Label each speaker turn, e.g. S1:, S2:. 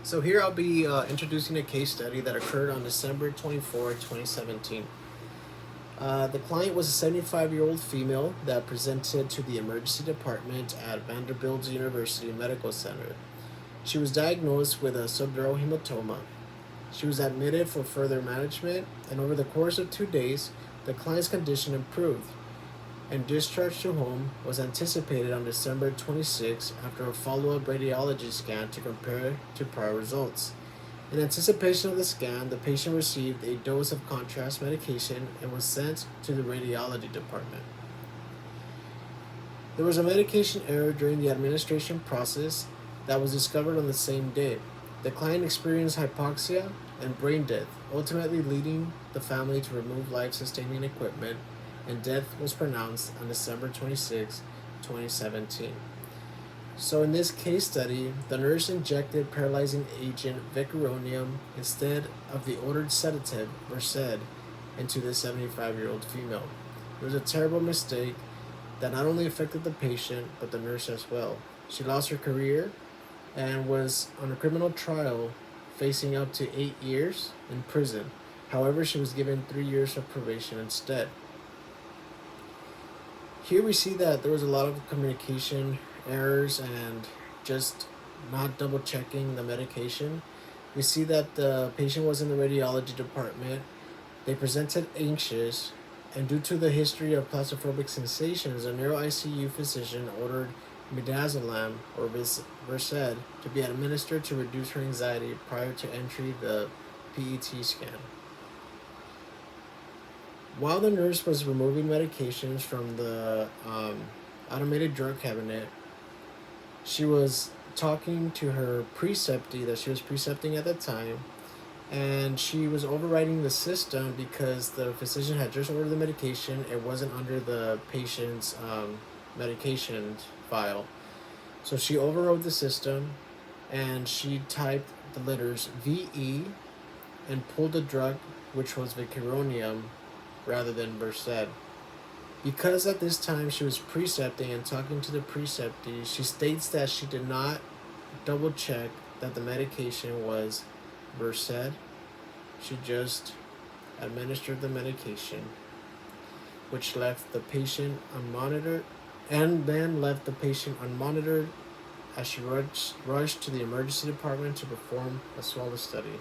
S1: So here I'll be introducing a case study that occurred on December 24, 2017. The client was a 75-year-old female that presented to the emergency department at Vanderbilt University Medical Center. She was diagnosed with a subdural hematoma. She was admitted for further management, and over the course of 2 days, the client's condition improved, and discharge to home was anticipated on December 26 after a follow-up radiology scan to compare to prior results. In anticipation of the scan, the patient received a dose of contrast medication and was sent to the radiology department. There was a medication error during the administration process that was discovered on the same day. The client experienced hypoxia and brain death, ultimately leading the family to remove life sustaining equipment, and death was pronounced on December 26, 2017. So, in this case study, the nurse injected paralyzing agent vicuronium instead of the ordered sedative Versed into the 75-year-old female. It was a terrible mistake that not only affected the patient but the nurse as well. She lost her career and was on a criminal trial facing up to 8 years in prison. However, she was given 3 years of probation instead. Here we see that there was a lot of communication errors and just not double checking the medication. We see that the patient was in the radiology department. They presented anxious, and due to the history of claustrophobic sensations, a neuro ICU physician ordered midazolam or Versed to be administered to reduce her anxiety prior to entry the PET scan. While the nurse was removing medications from the automated drug cabinet, she was talking to her preceptee that she was precepting at the time, and she was overriding the system because the physician had just ordered the medication. It wasn't under the patient's medication file. So she overrode the system and she typed the letters VE and pulled the drug, which was vicuronium, rather than Versed. Because at this time she was precepting and talking to the preceptee, she states that she did not double check that the medication was Versed. She just administered the medication, which left the patient unmonitored, and then left the patient unmonitored as she rushed to the emergency department to perform a swallow study.